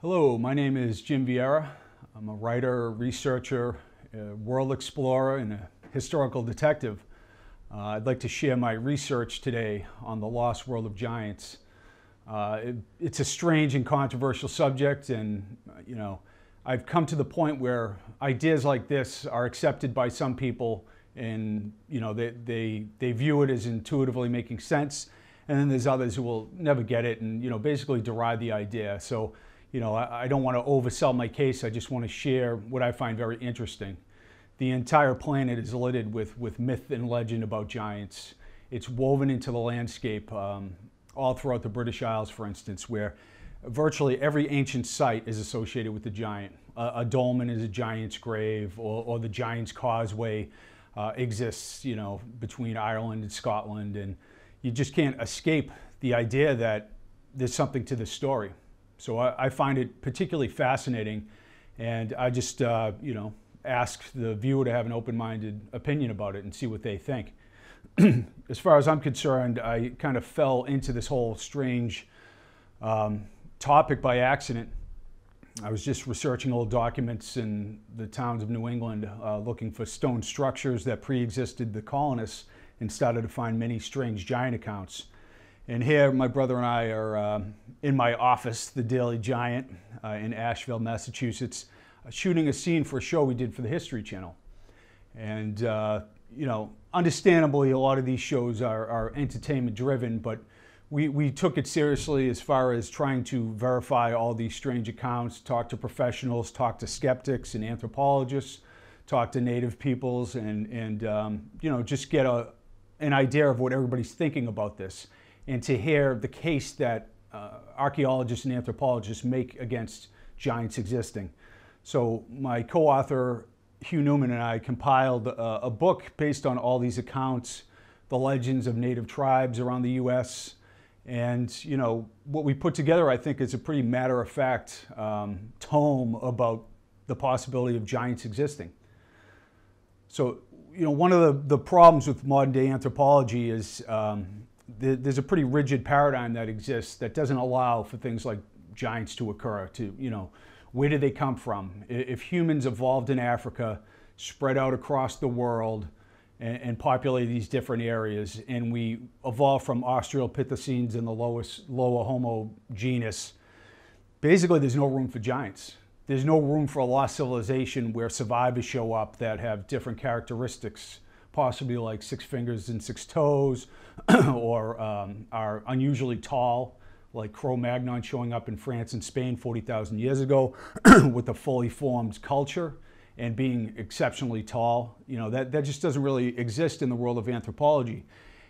Hello, my name is Jim Vieira. I'm a writer, researcher, a world explorer, and a historical detective. I'd like to share my research today on the lost world of giants. It's a strange and controversial subject, and I've come to the point where ideas like this are accepted by some people, and they view it as intuitively making sense, and then there's others who will never get it and basically deride the idea. So I don't want to oversell my case. I just want to share what I find very interesting. The entire planet is littered with myth and legend about giants. It's woven into the landscape all throughout the British Isles, for instance, where virtually every ancient site is associated with the giant. A dolmen is a giant's grave, or the Giant's Causeway exists, between Ireland and Scotland, and you just can't escape the idea that there's something to this story. So I find it particularly fascinating, and I just, ask the viewer to have an open-minded opinion about it and see what they think. As far as I'm concerned, I kind of fell into this whole strange topic by accident. I was just researching old documents in the towns of New England, looking for stone structures that pre-existed the colonists, and started to find many strange giant accounts. And here, my brother and I are in my office, the Daily Giant, in Asheville, Massachusetts, shooting a scene for a show we did for the History Channel. And, understandably, a lot of these shows are entertainment driven, but we took it seriously as far as trying to verify all these strange accounts, talk to professionals, talk to skeptics and anthropologists, talk to native peoples, and just get an idea of what everybody's thinking about this, and to hear the case that archaeologists and anthropologists make against giants existing. So my co-author, Hugh Newman, and I compiled a book based on all these accounts, the legends of native tribes around the U.S., and what we put together, I think, is a pretty matter-of-fact tome about the possibility of giants existing. So one of the problems with modern-day anthropology is there's a pretty rigid paradigm that exists that doesn't allow for things like giants to occur. Where did they come from? If humans evolved in Africa, spread out across the world, and populated these different areas, and we evolved from Australopithecines in the lower Homo genus, basically there's no room for giants. There's no room for a lost civilization where survivors show up that have different characteristics, possibly like 6 fingers and 6 toes, or are unusually tall, like Cro-Magnon showing up in France and Spain 40,000 years ago with a fully formed culture and being exceptionally tall. That just doesn't really exist in the world of anthropology.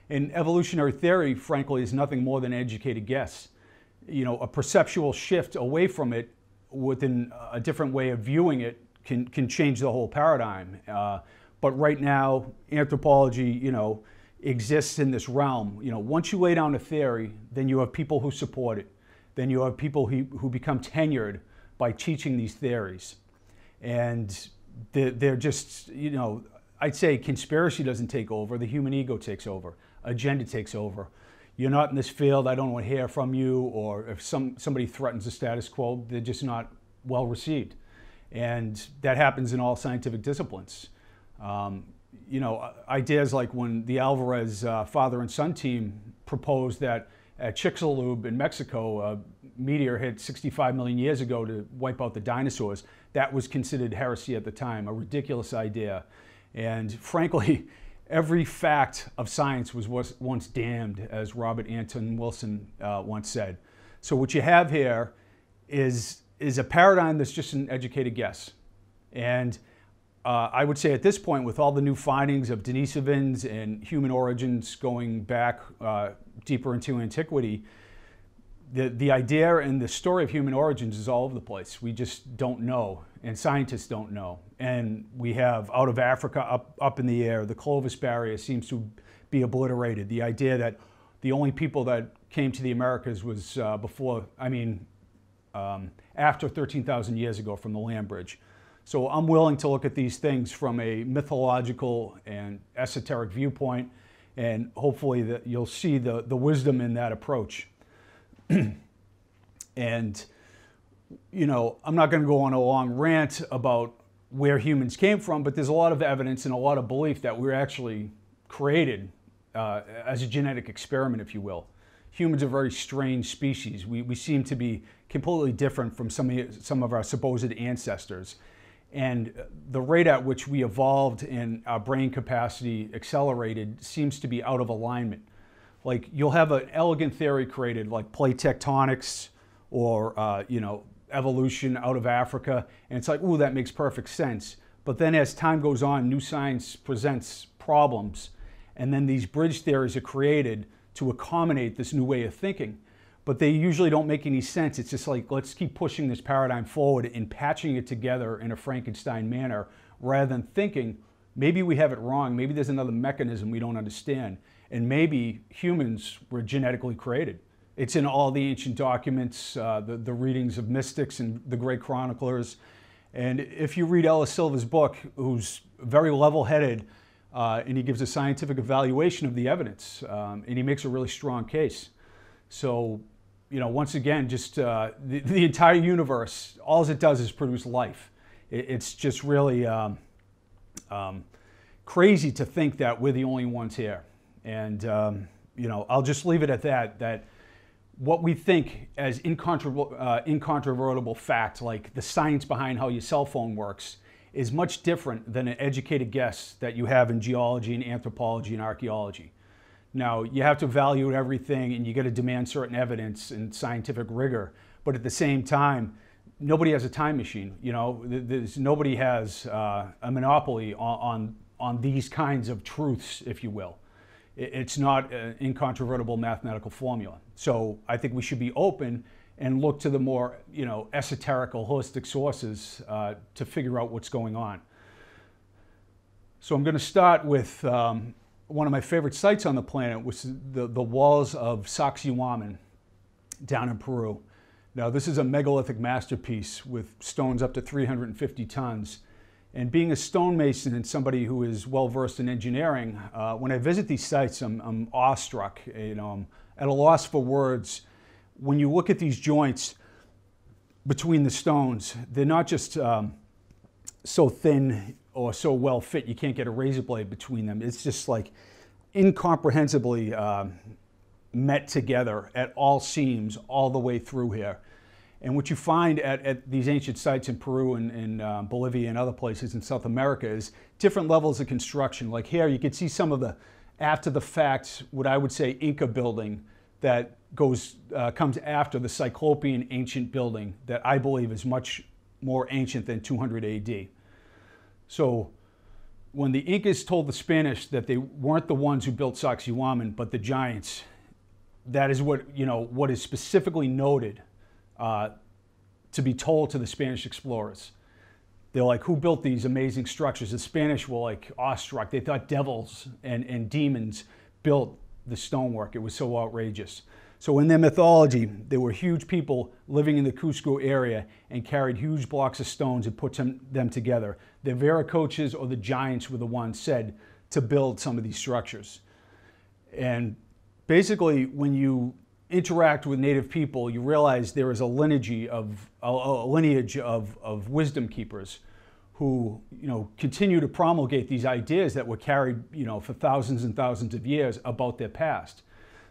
And evolutionary theory, frankly, is nothing more than an educated guess. A perceptual shift away from it within a different way of viewing it can change the whole paradigm. But right now, anthropology, exists in this realm. Once you lay down a theory, then you have people who support it. Then you have people who become tenured by teaching these theories. And they're just, I'd say conspiracy doesn't take over, the human ego takes over, agenda takes over. You're not in this field, I don't want to hear from you, or if somebody threatens the status quo, they're just not well received. And that happens in all scientific disciplines. Ideas like when the Alvarez father and son team proposed that at Chicxulub in Mexico, a meteor hit 65 million years ago to wipe out the dinosaurs. That was considered heresy at the time, a ridiculous idea. And frankly, every fact of science was once damned, as Robert Anton Wilson once said. So what you have here is a paradigm that's just an educated guess. And I would say at this point, with all the new findings of Denisovans and human origins going back deeper into antiquity, the idea and the story of human origins is all over the place. We just don't know, and scientists don't know. And we have out of Africa up in the air, the Clovis Barrier seems to be obliterated. The idea that the only people that came to the Americas was after 13,000 years ago from the land bridge. So I'm willing to look at these things from a mythological and esoteric viewpoint, and hopefully that you'll see the wisdom in that approach. And I'm not going to go on a long rant about where humans came from, but there's a lot of evidence and a lot of belief that we're actually created as a genetic experiment, if you will. Humans are a very strange species. We seem to be completely different from some of our supposed ancestors. And the rate at which we evolved and our brain capacity accelerated seems to be out of alignment. Like, you'll have an elegant theory created, like plate tectonics or, evolution out of Africa, and it's like, ooh, that makes perfect sense. But then as time goes on, new science presents problems, and then these bridge theories are created to accommodate this new way of thinking. But they usually don't make any sense. It's just like, let's keep pushing this paradigm forward and patching it together in a Frankenstein manner, rather than thinking, maybe we have it wrong, maybe there's another mechanism we don't understand, and maybe humans were genetically created. It's in all the ancient documents, the readings of mystics and the great chroniclers. And if you read Ellis Silva's book, who's very level-headed, and he gives a scientific evaluation of the evidence, and he makes a really strong case. So, once again, just the entire universe, all it does is produce life. It's just really crazy to think that we're the only ones here. And, I'll just leave it at that what we think as incontrovertible fact, like the science behind how your cell phone works, is much different than an educated guess that you have in geology and anthropology and archaeology. Now, you have to evaluate everything, and you got to demand certain evidence and scientific rigor, but at the same time, nobody has a time machine. Nobody has a monopoly on these kinds of truths, if you will. It's not an incontrovertible mathematical formula. So I think we should be open and look to the more, esoterical, holistic sources to figure out what's going on. So I'm going to start with one of my favorite sites on the planet, which is the walls of Sacsayhuaman down in Peru. Now, this is a megalithic masterpiece with stones up to 350 tons. And being a stonemason and somebody who is well-versed in engineering, when I visit these sites, I'm awestruck. I'm at a loss for words. When you look at these joints between the stones, they're not just so thin or so well fit you can't get a razor blade between them. It's just like incomprehensibly met together at all seams all the way through here. And what you find at these ancient sites in Peru and Bolivia and other places in South America is different levels of construction. Like here, you can see some of the after the fact, what I would say Inca building that comes after the Cyclopean ancient building that I believe is much more ancient than 200 AD. So when the Incas told the Spanish that they weren't the ones who built Sacsayhuaman, but the giants, that is what is specifically noted to be told to the Spanish explorers. They're like, who built these amazing structures? The Spanish were like awestruck. They thought devils and demons built the stonework. It was so outrageous. So in their mythology, there were huge people living in the Cusco area and carried huge blocks of stones and put them together. The Viracochas, or the giants, were the ones said to build some of these structures. And basically, when you interact with native people, you realize there is a lineage of wisdom keepers who continue to promulgate these ideas that were carried for thousands and thousands of years about their past.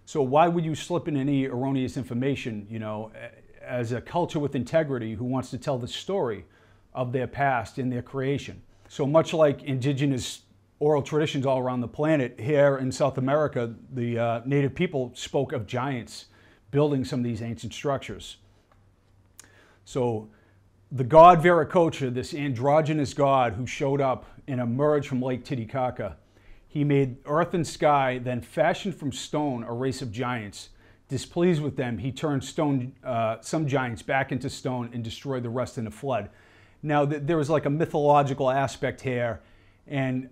So why would you slip in any erroneous information, as a culture with integrity who wants to tell the story of their past and their creation? So much like indigenous oral traditions all around the planet, here in South America, the native people spoke of giants building some of these ancient structures. So the god Viracocha, this androgynous god who showed up and emerged from Lake Titicaca, he made earth and sky, then fashioned from stone a race of giants. Displeased with them, he turned some giants back into stone and destroyed the rest in a flood. Now, there was like a mythological aspect here, and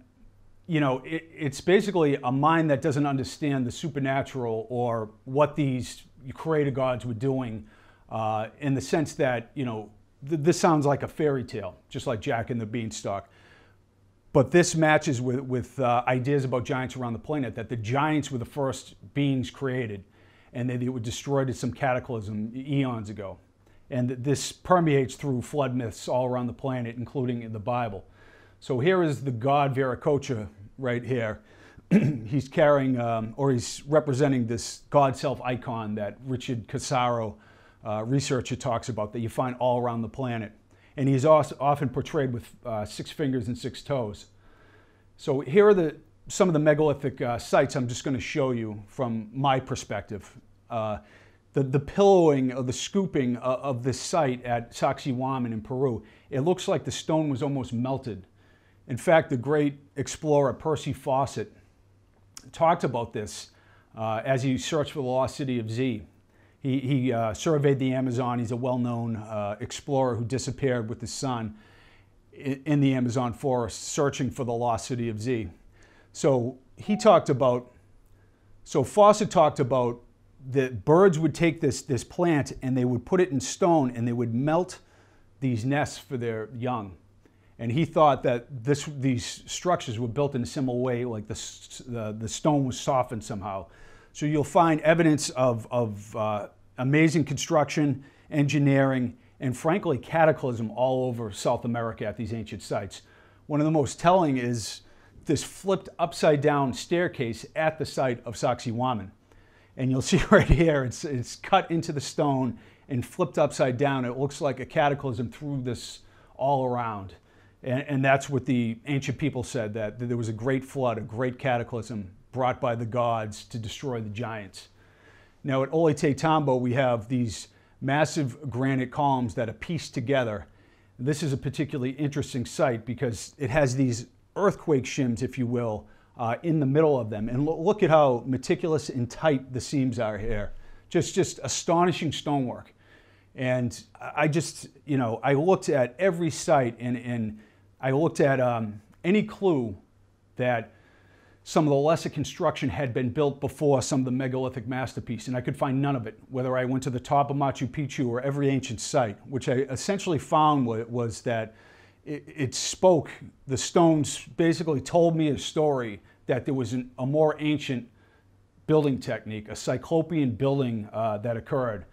it's basically a mind that doesn't understand the supernatural or what these creator gods were doing, in the sense that, this sounds like a fairy tale, just like Jack and the Beanstalk. But this matches with ideas about giants around the planet, that the giants were the first beings created, and they were destroyed in some cataclysm eons ago. And this permeates through flood myths all around the planet, including in the Bible. So here is the god Viracocha right here. He's carrying, or he's representing this God self icon that Richard Casaro, researcher, talks about, that you find all around the planet. And he's also often portrayed with 6 fingers and 6 toes. So here are some of the megalithic sites I'm just going to show you from my perspective. The pillowing or the scooping of this site at Sacsayhuaman in Peru, it looks like the stone was almost melted. In fact, the great explorer Percy Fawcett talked about this as he searched for the lost city of Z. He surveyed the Amazon. He's a well-known explorer who disappeared with his son in the Amazon forest searching for the lost city of Z. So Fawcett talked about that birds would take this plant and they would put it in stone and they would melt these nests for their young. And he thought that these structures were built in a similar way, like the stone was softened somehow. So you'll find evidence of amazing construction, engineering, and frankly, cataclysm all over South America at these ancient sites. One of the most telling is this flipped upside down staircase at the site of Sacsayhuaman. And you'll see right here, it's cut into the stone and flipped upside down. It looks like a cataclysm through this all around. And that's what the ancient people said, that there was a great flood, a great cataclysm brought by the gods to destroy the giants. Now at Ollantaytambo, we have these massive granite columns that are pieced together. This is a particularly interesting site because it has these earthquake shims, if you will, in the middle of them. And look at how meticulous and tight the seams are here. Just astonishing stonework. And I looked at every site and I looked at any clue that some of the lesser construction had been built before some of the megalithic masterpiece, and I could find none of it, whether I went to the top of Machu Picchu or every ancient site. Which I essentially found was that it spoke, the stones basically told me a story that there was a more ancient building technique, a Cyclopean building that occurred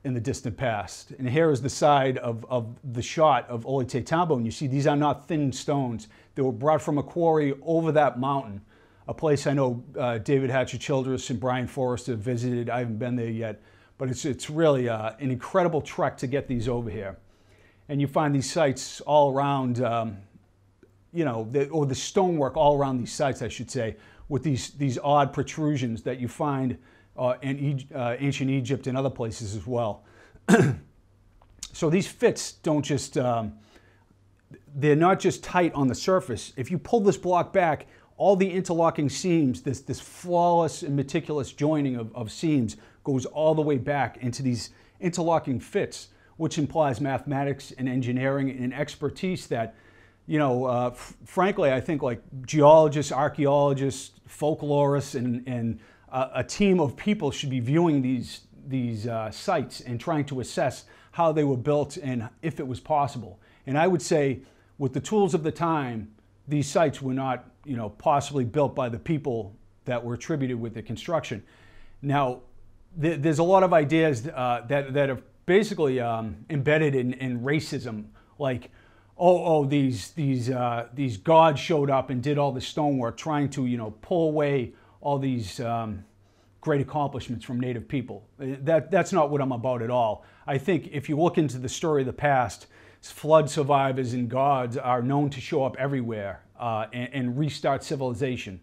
in the distant past. And here is the side of the shot of Ollantaytambo, and you see these are not thin stones. They were brought from a quarry over that mountain, a place I know David Hatcher Childress and Brian Forrester visited. I haven't been there yet, but it's really an incredible trek to get these over here. And you find these sites all around, or the stonework all around these sites, I should say, with these odd protrusions that you find in ancient Egypt and other places as well. So these fits don't just, they're not just tight on the surface. If you pull this block back, all the interlocking seams, this flawless and meticulous joining of seams goes all the way back into these interlocking fits, which implies mathematics and engineering and expertise that, frankly, I think like geologists, archaeologists, folklorists, and a team of people should be viewing these sites and trying to assess how they were built and if it was possible. And I would say, with the tools of the time, these sites were not, possibly built by the people that were attributed with the construction. Now, there's a lot of ideas that are basically embedded in racism, like, these gods showed up and did all the stonework, trying to, pull away all these great accomplishments from Native people. That's not what I'm about at all. I think if you look into the story of the past, flood survivors and gods are known to show up everywhere and restart civilization.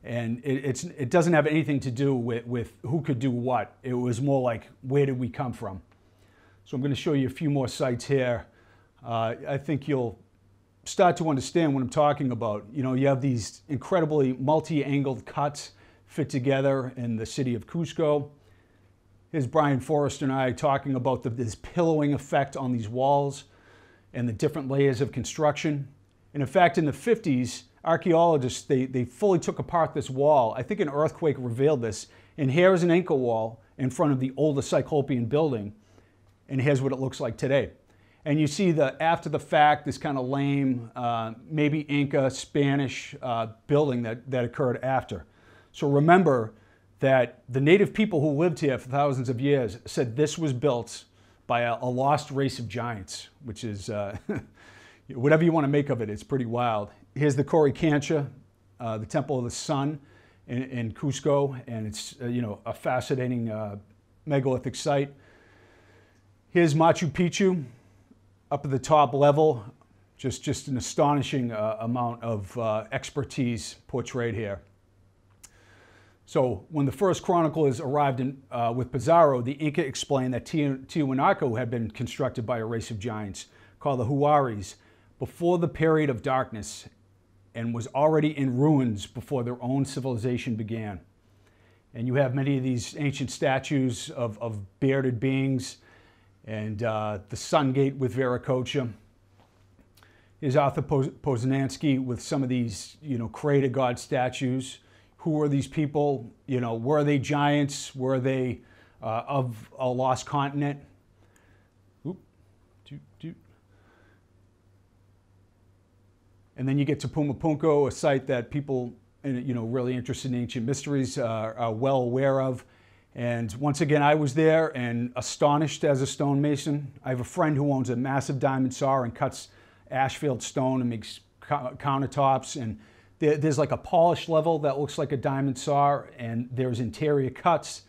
And it doesn't have anything to do with who could do what. It was more like, where did we come from? So I'm going to show you a few more sites here. I think you'll start to understand what I'm talking about. You have these incredibly multi-angled cuts fit together in the city of Cusco. Here's Brian Forrester and I talking about this pillowing effect on these walls and the different layers of construction. And in fact, in the 50s, archaeologists, they fully took apart this wall. I think an earthquake revealed this. And here's an Inca wall in front of the older Cyclopean building. And here's what it looks like today. And you see after the fact, this kind of lame, maybe Inca, Spanish building that occurred after. So remember that the native people who lived here for thousands of years said this was built by a lost race of giants, which is, whatever you want to make of it, it's pretty wild. Here's the Coricancha, the Temple of the Sun in Cusco, and it's, a fascinating megalithic site. Here's Machu Picchu, up at the top level, just an astonishing amount of expertise portrayed here. So when the first chroniclers arrived with Pizarro, the Inca explained that Tiwanaku had been constructed by a race of giants called the Huaris before the period of darkness and was already in ruins before their own civilization began. And you have many of these ancient statues of bearded beings, and the Sun Gate with Viracocha. Here's Arthur Poznansky with some of these, creator god statues. Who are these people? Were they giants? Were they of a lost continent? And then you get to Pumapunku, a site that people, really interested in ancient mysteries are well aware of. And once again, I was there and astonished as a stonemason. I have a friend who owns a massive diamond saw and cuts Ashfield stone and makes countertops. And there's like a polish level that looks like a diamond saw, and there's interior cuts.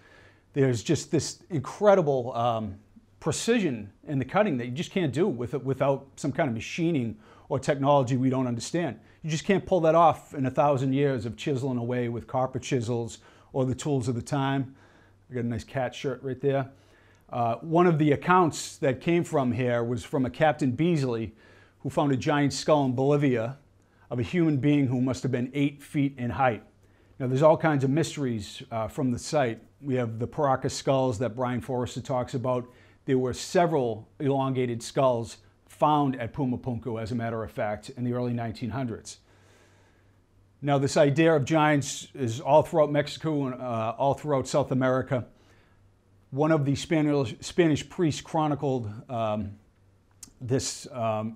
There's just this incredible precision in the cutting that you just can't do without some kind of machining or technology we don't understand. You just can't pull that off in 1,000 years of chiseling away with copper chisels or the tools of the time. I got a nice cat shirt right there. One of the accounts that came from here was from a Captain Beasley, who found a giant skull in Bolivia of a human being who must have been 8 feet in height. Now, there's all kinds of mysteries from the site. We have the Paracas skulls that Brian Forrester talks about. There were several elongated skulls found at Pumapunku, as a matter of fact, in the early 1900s. Now, this idea of giants is all throughout Mexico and all throughout South America. One of the Spanish priests chronicled this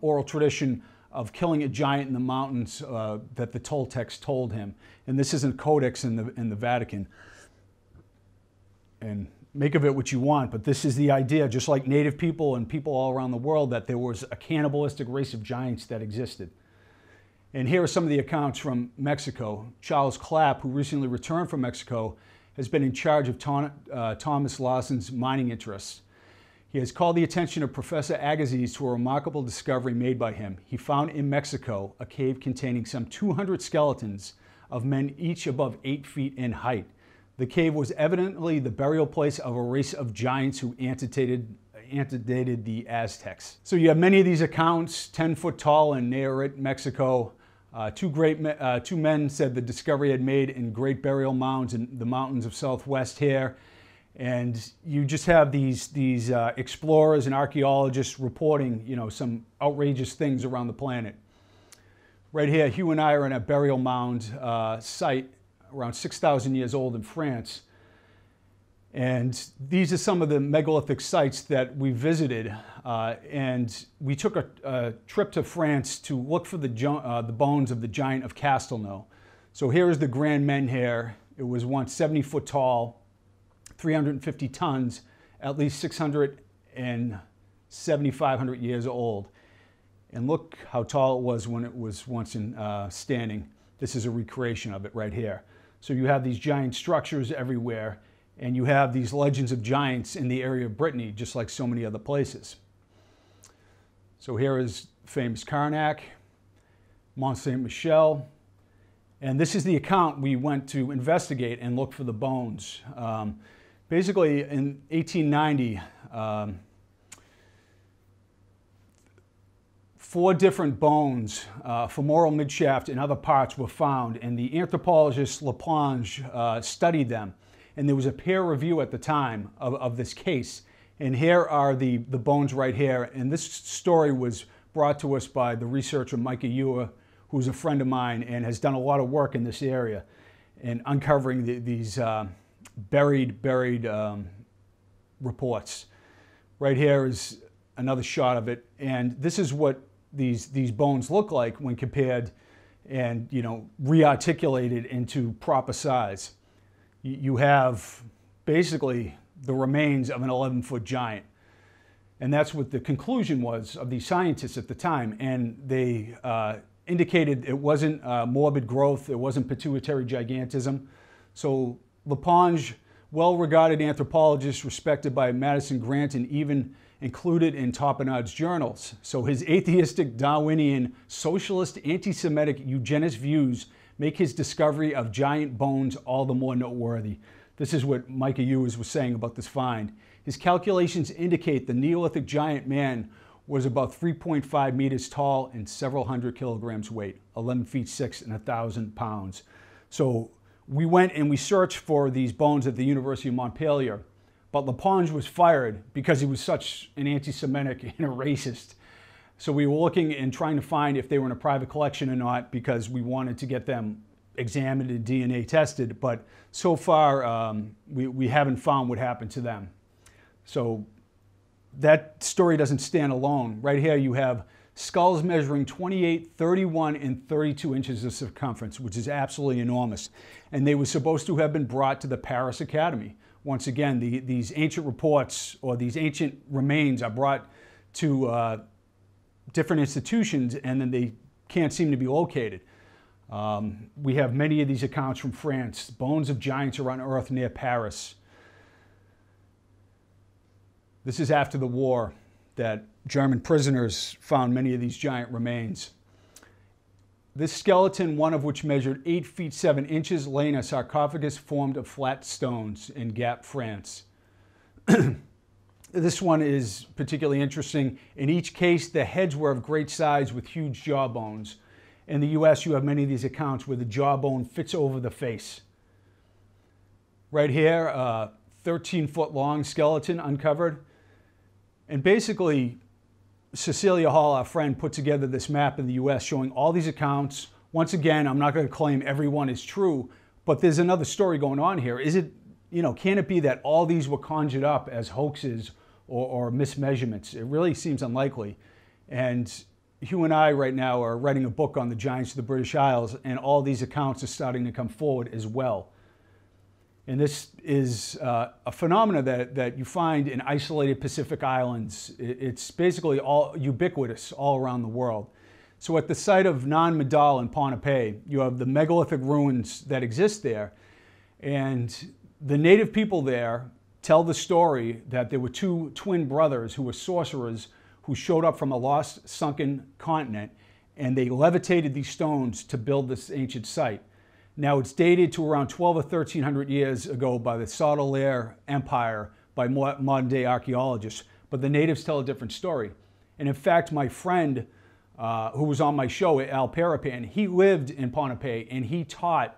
oral tradition of killing a giant in the mountains that the Toltecs told him. And this is in Codex in the Vatican. And make of it what you want, but this is the idea, just like native people and people all around the world, that there was a cannibalistic race of giants that existed. And here are some of the accounts from Mexico. Charles Clapp, who recently returned from Mexico, has been in charge of Thomas Lawson's mining interests. He has called the attention of Professor Agassiz to a remarkable discovery made by him. He found in Mexico a cave containing some 200 skeletons of men each above 8 feet in height. The cave was evidently the burial place of a race of giants who antedated the Aztecs. So you have many of these accounts, 10 foot tall in Nayarit, Mexico. Two men said the discovery had made in great burial mounds in the mountains of Southwest here. And you just have these explorers and archaeologists reporting, some outrageous things around the planet. Right here, Hugh and I are in a burial mound site around 6,000 years old in France. And these are some of the megalithic sites that we visited. And we took a trip to France to look for the bones of the giant of Castelnau. So here is the Grand Menhir. It was once 70 foot tall, 350 tons, at least 600 and 7,500 years old. And look how tall it was when it was once standing. This is a recreation of it right here. So you have these giant structures everywhere, and you have these legends of giants in the area of Brittany, just like so many other places. So here is famous Karnak, Mont Saint-Michel, and this is the account we went to investigate and look for the bones. Basically, in 1890, 4 different bones, femoral midshaft and other parts were found, and the anthropologist Laplanche studied them. And there was a peer review at the time of this case. And here are the bones right here. And this story was brought to us by the researcher Micah Ewer, who's a friend of mine and has done a lot of work in this area and uncovering these buried reports. Right here is another shot of it. And this is what these bones look like when compared and re-articulated into proper size. You have basically the remains of an 11-foot giant. And that's what the conclusion was of these scientists at the time. And they indicated it wasn't morbid growth, it wasn't pituitary gigantism. So Lapinge, well-regarded anthropologist, respected by Madison Grant and even included in Topinard's journals. So his atheistic, Darwinian, socialist, anti-Semitic eugenist views make his discovery of giant bones all the more noteworthy. This is what Micah Ewers was saying about this find. His calculations indicate the Neolithic giant man was about 3.5 meters tall and several hundred kilograms weight, 11 feet 6 and 1,000 pounds. So we went and we searched for these bones at the University of Montpellier, but Lapinge was fired because he was such an anti-Semitic and a racist. So we were looking and trying to find if they were in a private collection or not, because we wanted to get them examined and DNA tested, but so far we haven't found what happened to them. So that story doesn't stand alone. Right here you have skulls measuring 28, 31, and 32 inches of circumference, which is absolutely enormous. And they were supposed to have been brought to the Paris Academy. Once again, these ancient reports or these ancient remains are brought to different institutions and then they can't seem to be located. We have many of these accounts from France. Bones of giants are unearthed near Paris. This is after the war that German prisoners found many of these giant remains. This skeleton, one of which measured 8 feet 7 inches, lay in a sarcophagus formed of flat stones in Gap, France. This one is particularly interesting. In each case, the heads were of great size with huge jawbones. In the US, you have many of these accounts where the jawbone fits over the face. Right here, a 13-foot long skeleton uncovered. And basically, Cecilia Hall, our friend, put together this map in the US showing all these accounts. Once again, I'm not going to claim every one is true, but there's another story going on here. Is it, can it be that all these were conjured up as hoaxes or mismeasurements? It really seems unlikely. And Hugh and I right now are writing a book on the giants of the British Isles, and all these accounts are starting to come forward as well. And this is a phenomena that you find in isolated Pacific islands. It's basically all ubiquitous all around the world. So at the site of Nan Madol in Pohnpei, you have the megalithic ruins that exist there. And the native people there tell the story that there were two twin brothers who were sorcerers who showed up from a lost, sunken continent, and they levitated these stones to build this ancient site. Now it's dated to around 12 or 1300 years ago by the Sodalere Empire by modern day archaeologists, but the natives tell a different story. And in fact, my friend who was on my show, Al Parapan, he lived in Pohnpei and he taught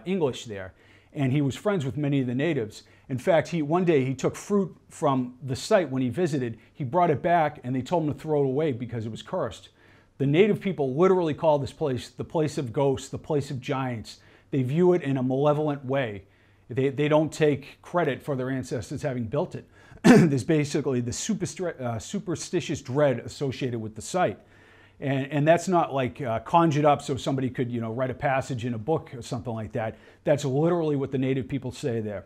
English there. And he was friends with many of the natives. In fact, one day he took fruit from the site when he visited. He brought it back and they told him to throw it away because it was cursed. The native people literally call this place the place of ghosts, the place of giants. They view it in a malevolent way. They don't take credit for their ancestors having built it. There's basically the superstitious dread associated with the site. And that's not like conjured up so somebody could, write a passage in a book or something like that. That's literally what the native people say there.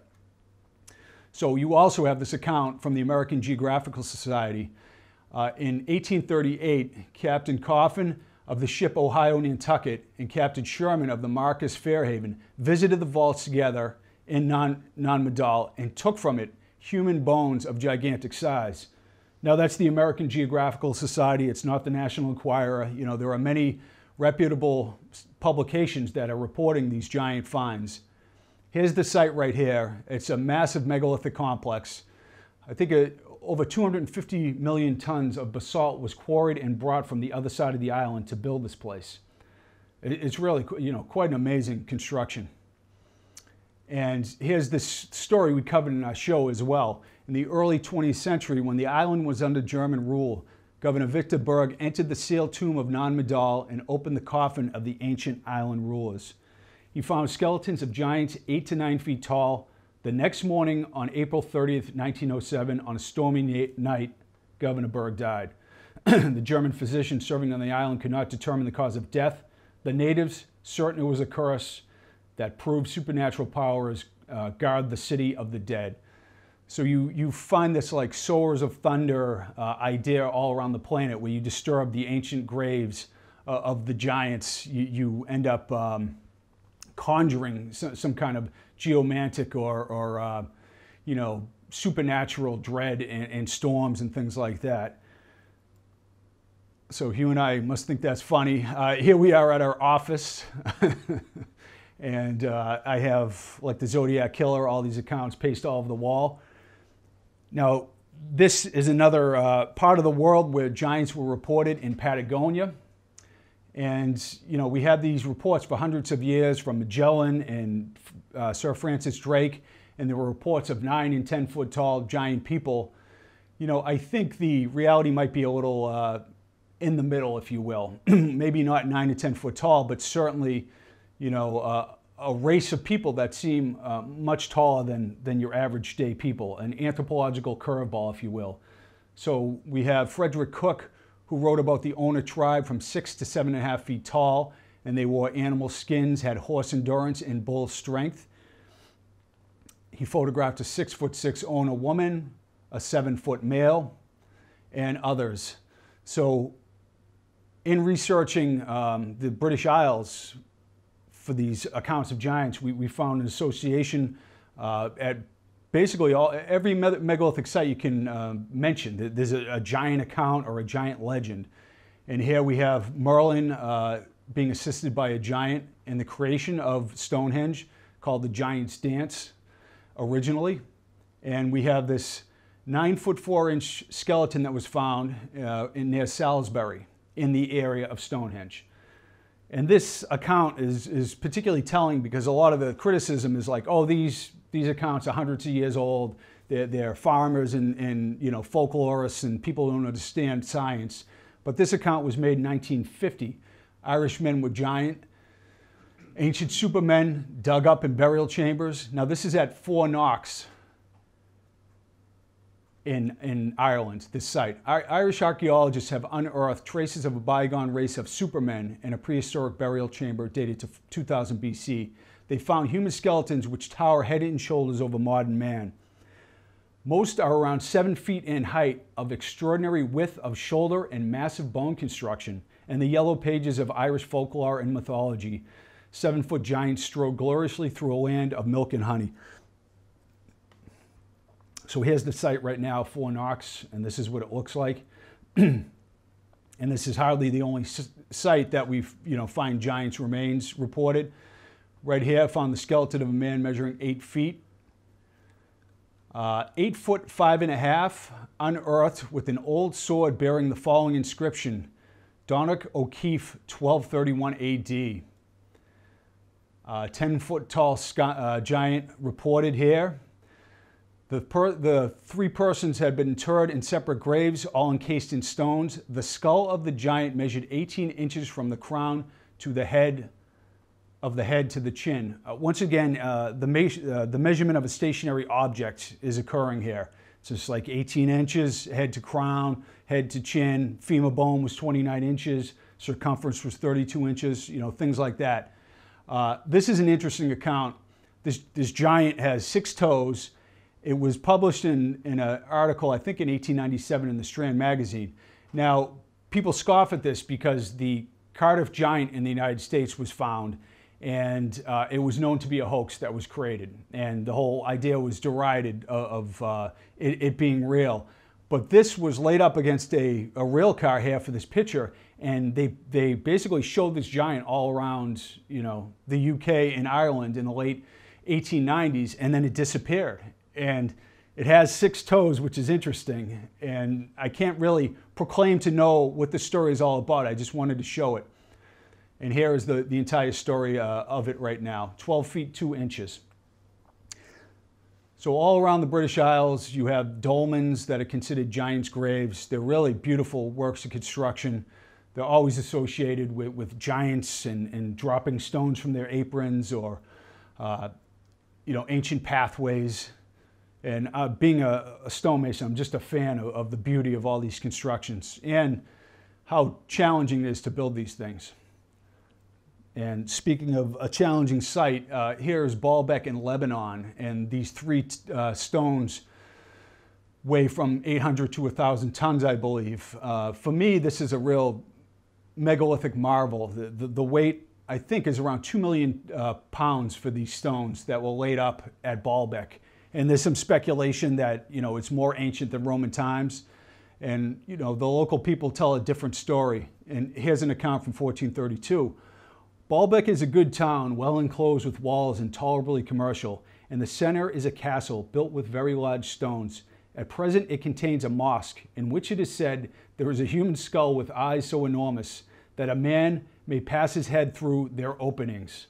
So you also have this account from the American Geographical Society. In 1838, Captain Coffin of the ship Ohio Nantucket and Captain Sherman of the Marcus Fairhaven visited the vaults together in Nan Madol and took from it human bones of gigantic size. Now that's the American Geographical Society, it's not the National Enquirer. There are many reputable publications that are reporting these giant finds. Here's the site right here. It's a massive megalithic complex. I think over 250 million tons of basalt was quarried and brought from the other side of the island to build this place. It's really, quite an amazing construction. And here's this story we covered in our show as well. In the early 20th century, when the island was under German rule, Governor Victor Berg entered the sealed tomb of Nan Madol and opened the coffin of the ancient island rulers. He found skeletons of giants 8 to 9 feet tall. The next morning, on April 30th, 1907, on a stormy night, Governor Berg died. The German physician serving on the island could not determine the cause of death. The natives, certain it was a curse that proved supernatural powers guard the city of the dead. So you find this like sowers of thunder idea all around the planet, where you disturb the ancient graves of the giants. You end up conjuring some kind of geomantic or you know, supernatural dread and storms and things like that. So Hugh and I must think that's funny. Here we are at our office. And I have, like the Zodiac Killer, all these accounts pasted all over the wall. Now, this is another part of the world where giants were reported in Patagonia. And, you know, we had these reports for hundreds of years from Magellan and Sir Francis Drake, and there were reports of 9 and 10 foot tall giant people. You know, I think the reality might be a little in the middle, if you will. Maybe not 9 to 10 foot tall, but certainly, you know, a race of people that seem much taller than your average day people, an anthropological curveball, if you will. So we have Frederick Cook, who wrote about the Ona tribe from 6 to 7.5 feet tall, and they wore animal skins, had horse endurance and bull strength. He photographed a 6'6" Ona woman, a 7-foot male, and others. So in researching the British Isles for these accounts of giants, we found an association at basically every megalithic site you can mention. There's a giant account or a giant legend. And here we have Merlin being assisted by a giant in the creation of Stonehenge, called the Giant's Dance originally. And we have this 9'4" skeleton that was found near Salisbury in the area of Stonehenge. And this account is particularly telling because a lot of the criticism is like, oh, these accounts are hundreds of years old. They're farmers and you know, folklorists and people who don't understand science. But this account was made in 1950. Irishmen were giant. Ancient supermen dug up in burial chambers. Now this is at Four Knocks in Ireland, this site. Irish archaeologists have unearthed traces of a bygone race of supermen in a prehistoric burial chamber dated to 2000 BC. They found human skeletons which tower head and shoulders over modern man. Most are around 7 feet in height, of extraordinary width of shoulder and massive bone construction. And the yellow pages of Irish folklore and mythology, 7-foot giants strode gloriously through a land of milk and honey. So here's the site right now, Four Knocks, and this is what it looks like. And this is hardly the only site that we find giants' remains reported. Right here, I found the skeleton of a man measuring 8 feet. 8 foot 5.5, unearthed with an old sword bearing the following inscription: Donogh O'Keefe, 1231 AD. 10-foot tall giant reported here. The 3 persons had been interred in separate graves, all encased in stones. The skull of the giant measured 18 inches from the crown to the head, of the head to the chin. Once again, the measurement of a stationary object is occurring here. It's just like 18 inches, head to crown, head to chin. Femur bone was 29 inches, circumference was 32 inches, things like that. This is an interesting account. This giant has 6 toes. It was published in an article, I think in 1897 in the Strand magazine. Now, people scoff at this because the Cardiff giant in the United States was found, and it was known to be a hoax that was created. And the whole idea was derided of it being real. But this was laid up against a rail car here for this picture, and they basically showed this giant all around, the UK and Ireland in the late 1890s, and then it disappeared. And it has 6 toes, which is interesting. And I can't really proclaim to know what the story is all about. I just wanted to show it. And here is the entire story of it right now. 12 feet 2 inches. So all around the British Isles, you have dolmens that are considered giants' graves. They're really beautiful works of construction. They're always associated with giants and dropping stones from their aprons, or ancient pathways. And being a stonemason, I'm just a fan of the beauty of all these constructions and how challenging it is to build these things. And speaking of a challenging site, here is Baalbek in Lebanon, and these 3 stones weigh from 800 to 1,000 tons, I believe. For me, this is a real megalithic marvel. The weight, I think, is around 2 million pounds for these stones that were laid up at Baalbek. And there's some speculation that, it's more ancient than Roman times. And, the local people tell a different story. And here's an account from 1432. Baalbek is a good town, well enclosed with walls and tolerably commercial. In the center is a castle built with very large stones. At present, it contains a mosque in which it is said there is a human skull with eyes so enormous that a man may pass his head through their openings.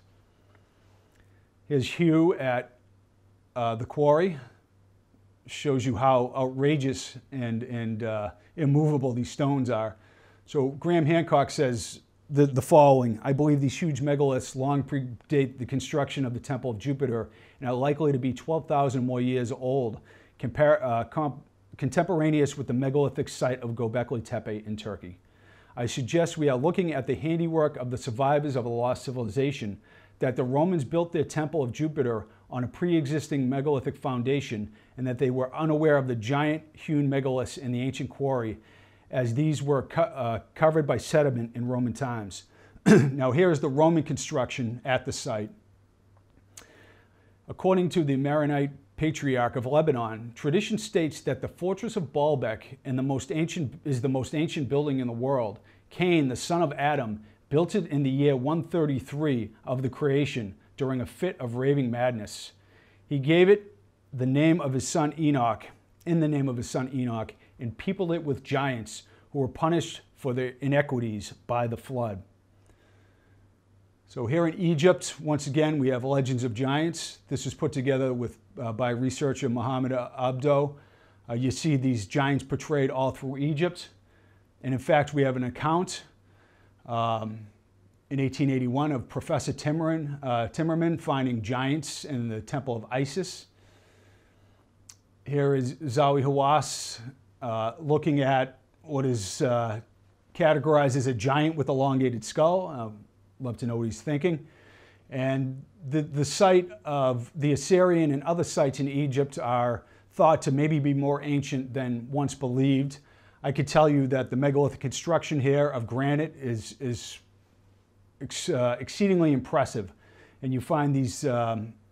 Here's Hugh at the quarry. Shows you how outrageous and immovable these stones are. So Graham Hancock says the following: I believe these huge megaliths long predate the construction of the Temple of Jupiter and are likely to be 12,000 more years old, contemporaneous with the megalithic site of Göbekli Tepe in Turkey. I suggest we are looking at the handiwork of the survivors of a lost civilization, that the Romans built their Temple of Jupiter on a pre-existing megalithic foundation, and that they were unaware of the giant hewn megaliths in the ancient quarry, as these were covered by sediment in Roman times. Now here is the Roman construction at the site. According to the Maronite Patriarch of Lebanon, tradition states that the fortress of Baalbek is the most ancient building in the world. Cain, the son of Adam, built it in the year 133 of the creation during a fit of raving madness. He gave it the name of his son Enoch, and peopled it with giants who were punished for their inequities by the flood. So here in Egypt, once again, we have legends of giants. This was put together by researcher Mohammed Abdo. You see these giants portrayed all through Egypt. And in fact, we have an account in 1881 of Professor Timmerman finding giants in the Temple of Isis. Here is Zahi Hawass looking at what is categorized as a giant with elongated skull. Love to know what he's thinking. And the site of the Assyrian and other sites in Egypt are thought to maybe be more ancient than once believed. I could tell you that the megalithic construction here of granite is exceedingly impressive. And you find these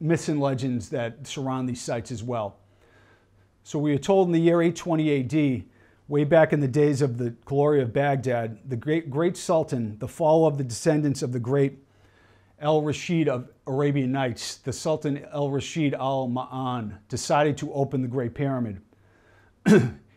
myths and legends that surround these sites as well. So we are told in the year 820 AD, way back in the days of the glory of Baghdad, the great Sultan, the follower of the descendants of the great Al-Rashid of Arabian Nights, the Sultan Al-Rashid Al-Ma'an, decided to open the Great Pyramid.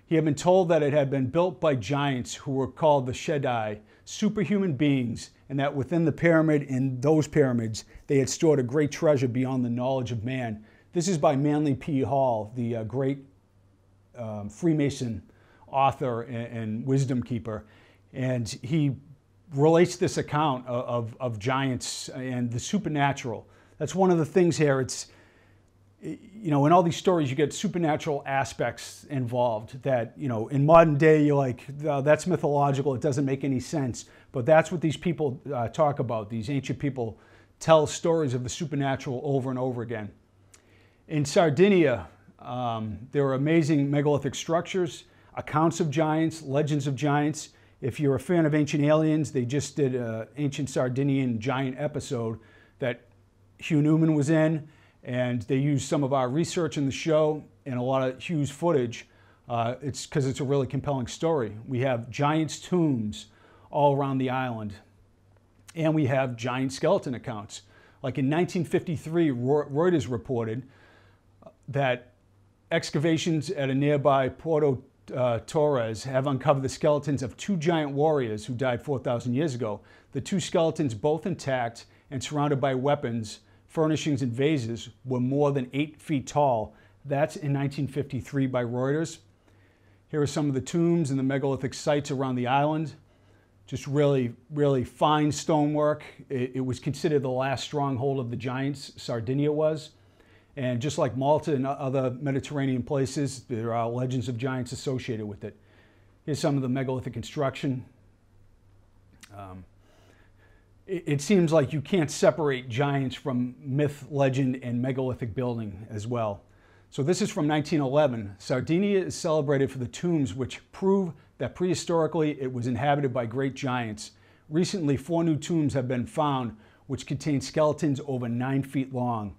He had been told that it had been built by giants who were called the Shaddai, superhuman beings, and that within the pyramid, in those pyramids, they had stored a great treasure beyond the knowledge of man. This is by Manly P. Hall, the great Freemason author and wisdom keeper. And he relates this account of giants and the supernatural. That's one of the things here. It's, in all these stories, you get supernatural aspects involved that, in modern day, you're like, oh, that's mythological, it doesn't make any sense. But that's what these people talk about. These ancient people tell stories of the supernatural over and over again. In Sardinia, there are amazing megalithic structures, accounts of giants, legends of giants. If you're a fan of Ancient Aliens, they just did an Ancient Sardinian giant episode that Hugh Newman was in, and they used some of our research in the show and a lot of Hugh's footage. It's because it's a really compelling story. We have giants' tombs all around the island, and we have giant skeleton accounts. Like in 1953, Reuters reported that excavations at a nearby Porto Torres have uncovered the skeletons of two giant warriors who died 4,000 years ago. The two skeletons, both intact and surrounded by weapons, furnishings, and vases, were more than 8 feet tall. That's in 1953 by Reuters. Here are some of the tombs and the megalithic sites around the island. Just really, really fine stonework. It was considered the last stronghold of the giants, Sardinia was. And just like Malta and other Mediterranean places, there are legends of giants associated with it. Here's some of the megalithic construction. It seems like you can't separate giants from myth, legend, and megalithic building as well. So this is from 1911. Sardinia is celebrated for the tombs which prove that prehistorically it was inhabited by great giants. Recently, 4 new tombs have been found which contain skeletons over 9 feet long.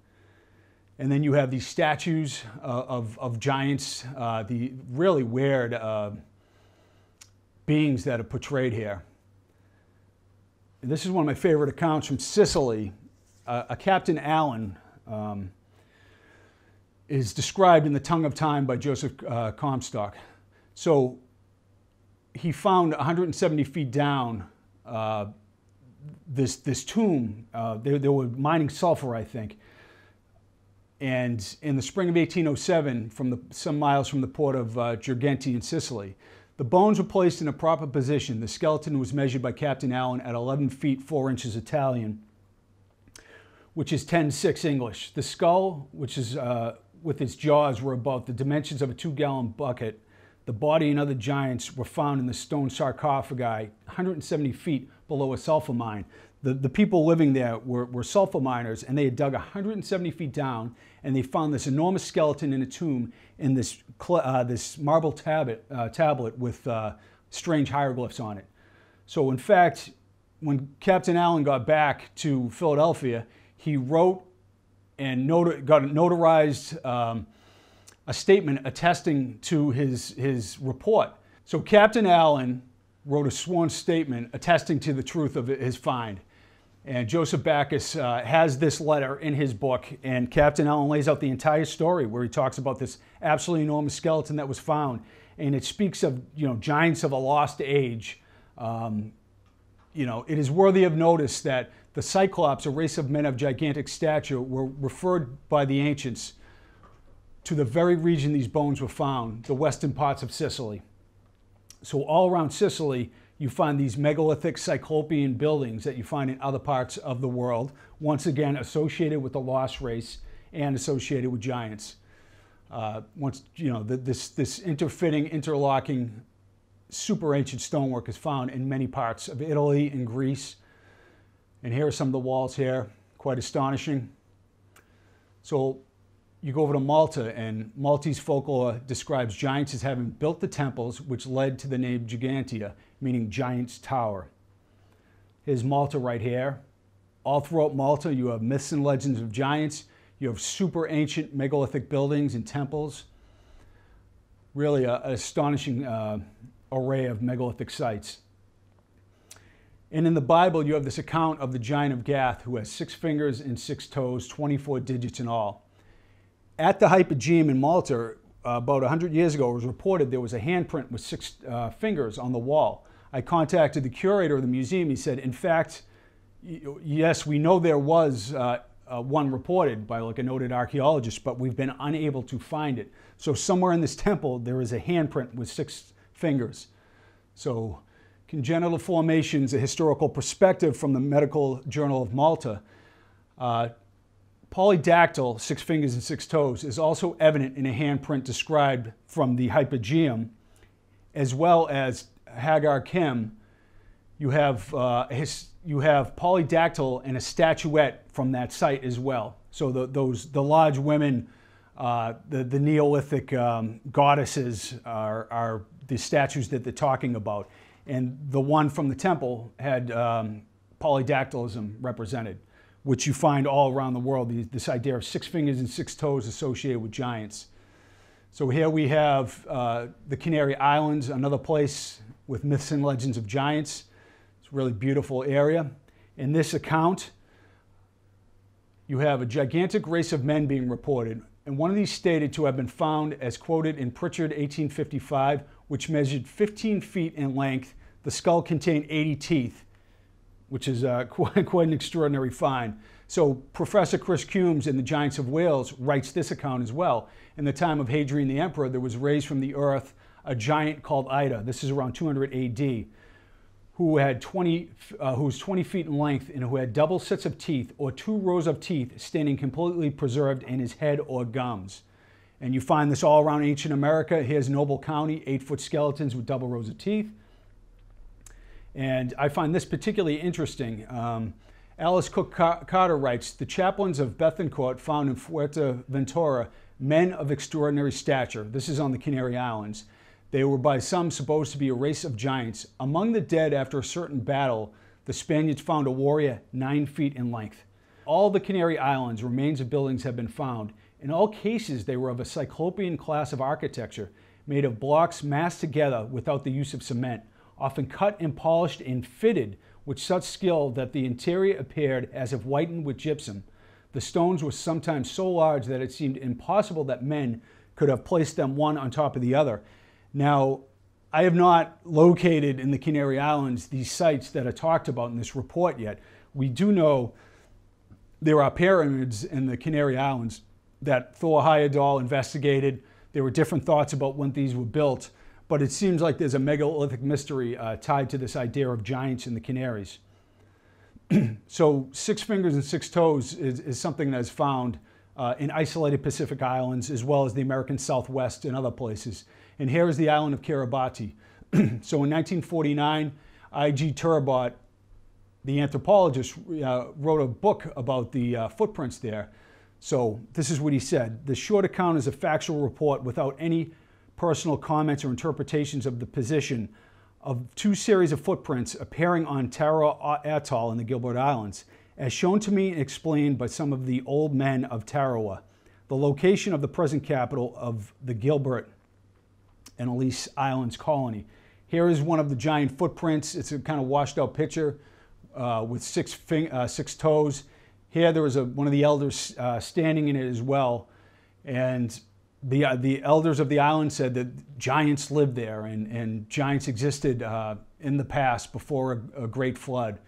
And then you have these statues of giants, the really weird beings that are portrayed here. And this is one of my favorite accounts from Sicily. A Captain Allen is described in The Tongue of Time by Joseph Comstock. So he found 170 feet down this tomb. They were mining sulfur, I think. And in the spring of 1807, some miles from the port of Girgenti in Sicily, the bones were placed in a proper position. The skeleton was measured by Captain Allen at 11 feet 4 inches Italian, which is 10.6 English. The skull, which is with its jaws, were about the dimensions of a 2-gallon bucket. The body and other giants were found in the stone sarcophagi 170 feet below a sulfur mine. The people living there were sulfur miners, and they had dug 170 feet down, and they found this enormous skeleton in a tomb in this marble tablet with strange hieroglyphs on it. So in fact, when Captain Allen got back to Philadelphia, he wrote and got notarized a statement attesting to his report. So Captain Allen wrote a sworn statement attesting to the truth of his find. And Joseph Backus has this letter in his book, and Captain Allen lays out the entire story where he talks about this absolutely enormous skeleton that was found. And it speaks of, giants of a lost age. It is worthy of notice that the Cyclops, a race of men of gigantic stature, were referred by the ancients to the very region these bones were found, the western parts of Sicily. So all around Sicily, you find these megalithic cyclopean buildings that you find in other parts of the world, once again associated with the lost race and associated with giants. This interfitting, interlocking, super ancient stonework is found in many parts of Italy and Greece. And here are some of the walls here, quite astonishing. So you go over to Malta, and Maltese folklore describes giants as having built the temples, which led to the name Gigantia, meaning giant's tower. Here's Malta right here. All throughout Malta, you have myths and legends of giants. You have super ancient megalithic buildings and temples. Really an astonishing array of megalithic sites. And in the Bible, you have this account of the giant of Gath, who has 6 fingers and 6 toes, 24 digits in all. At the Hypogeum in Malta, about 100 years ago, it was reported there was a handprint with 6 fingers on the wall. I contacted the curator of the museum. He said, in fact, yes, we know there was one reported by a noted archaeologist, but we've been unable to find it. So somewhere in this temple, there is a handprint with 6 fingers. So congenital formations, a historical perspective from the Medical Journal of Malta. Polydactyl, 6 fingers and 6 toes, is also evident in a handprint described from the Hypogeum, as well as Hagar Kim. You have polydactyl and a statuette from that site as well. So the large women, the Neolithic goddesses are the statues that they're talking about. And the one from the temple had polydactylism represented, which you find all around the world, this idea of 6 fingers and 6 toes associated with giants. So here we have the Canary Islands, another place with myths and legends of giants. It's a really beautiful area. In this account, you have a gigantic race of men being reported, and one of these stated to have been found as quoted in Pritchard 1855, which measured 15 feet in length. The skull contained 80 teeth, which is quite an extraordinary find. So Professor Chris Coombs in The Giants of Wales writes this account as well. In the time of Hadrian the Emperor, there was raised from the earth a giant called Ida. This is around 200 AD, who was 20 feet in length and who had double sets of teeth, or 2 rows of teeth standing completely preserved in his head or gums. And you find this all around ancient America. Here's Noble County, 8-foot skeletons with double rows of teeth. And I find this particularly interesting. Alice Cook Carter writes, the chaplains of Bethencourt found in Fuerteventura men of extraordinary stature. This is on the Canary Islands. They were by some supposed to be a race of giants. Among the dead after a certain battle, the Spaniards found a warrior 9 feet in length. All the Canary Islands, remains of buildings have been found. In all cases, they were of a cyclopean class of architecture, made of blocks massed together without the use of cement, often cut and polished and fitted with such skill that the interior appeared as if whitened with gypsum. The stones were sometimes so large that it seemed impossible that men could have placed them one on top of the other. Now, I have not located in the Canary Islands these sites that are talked about in this report yet. We do know there are pyramids in the Canary Islands that Thor Heyerdahl investigated. There were different thoughts about when these were built, but it seems like there's a megalithic mystery tied to this idea of giants in the Canaries. So 6 fingers and 6 toes is something that is found in isolated Pacific islands, as well as the American Southwest and other places. And here is the island of Kiribati. So in 1949, I.G. Turbat, the anthropologist, wrote a book about the footprints there. So this is what he said. The short account is a factual report without any personal comments or interpretations of the position of 2 series of footprints appearing on Tarawa Atoll in the Gilbert Islands, as shown to me and explained by some of the old men of Tarawa, the location of the present capital of the Gilbert and Ellice Islands colony. Here is one of the giant footprints. It's a kind of washed out picture with 6 toes. Here there was one of the elders standing in it as well. And the elders of the island said that giants lived there and giants existed in the past before a great flood.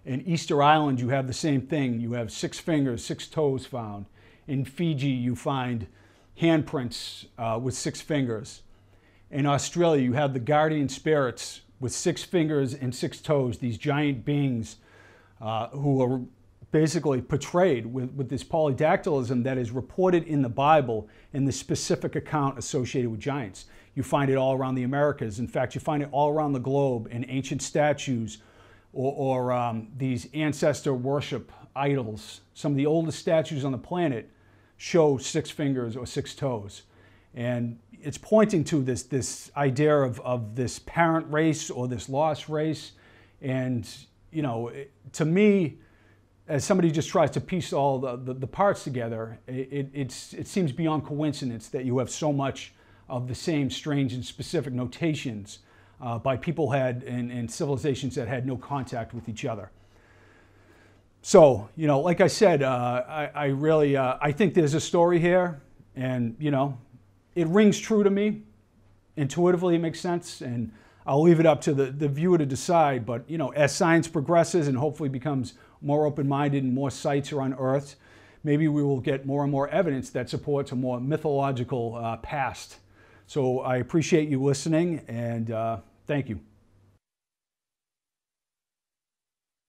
In Easter Island, you have the same thing. You have 6 fingers, 6 toes found. In Fiji, you find handprints with 6 fingers. In Australia, you have the guardian spirits with 6 fingers and 6 toes, these giant beings who are basically portrayed with this polydactylism that is reported in the Bible in the specific account associated with giants. You find it all around the Americas. In fact, you find it all around the globe in ancient statues or these ancestor worship idols. Some of the oldest statues on the planet show 6 fingers or 6 toes. And it's pointing to this idea of this parent race or this lost race. And, you know, to me, as somebody who just tries to piece all the parts together, it seems beyond coincidence that you have so much of the same strange and specific notations by people and civilizations that had no contact with each other. So, you know, like I said, I really think there's a story here, and, you know, it rings true to me. Intuitively, it makes sense, and I'll leave it up to the viewer to decide. But, you know, as science progresses and hopefully becomes more open-minded and more sites are unearthed, maybe we will get more and more evidence that supports a more mythological past. So I appreciate you listening, and thank you.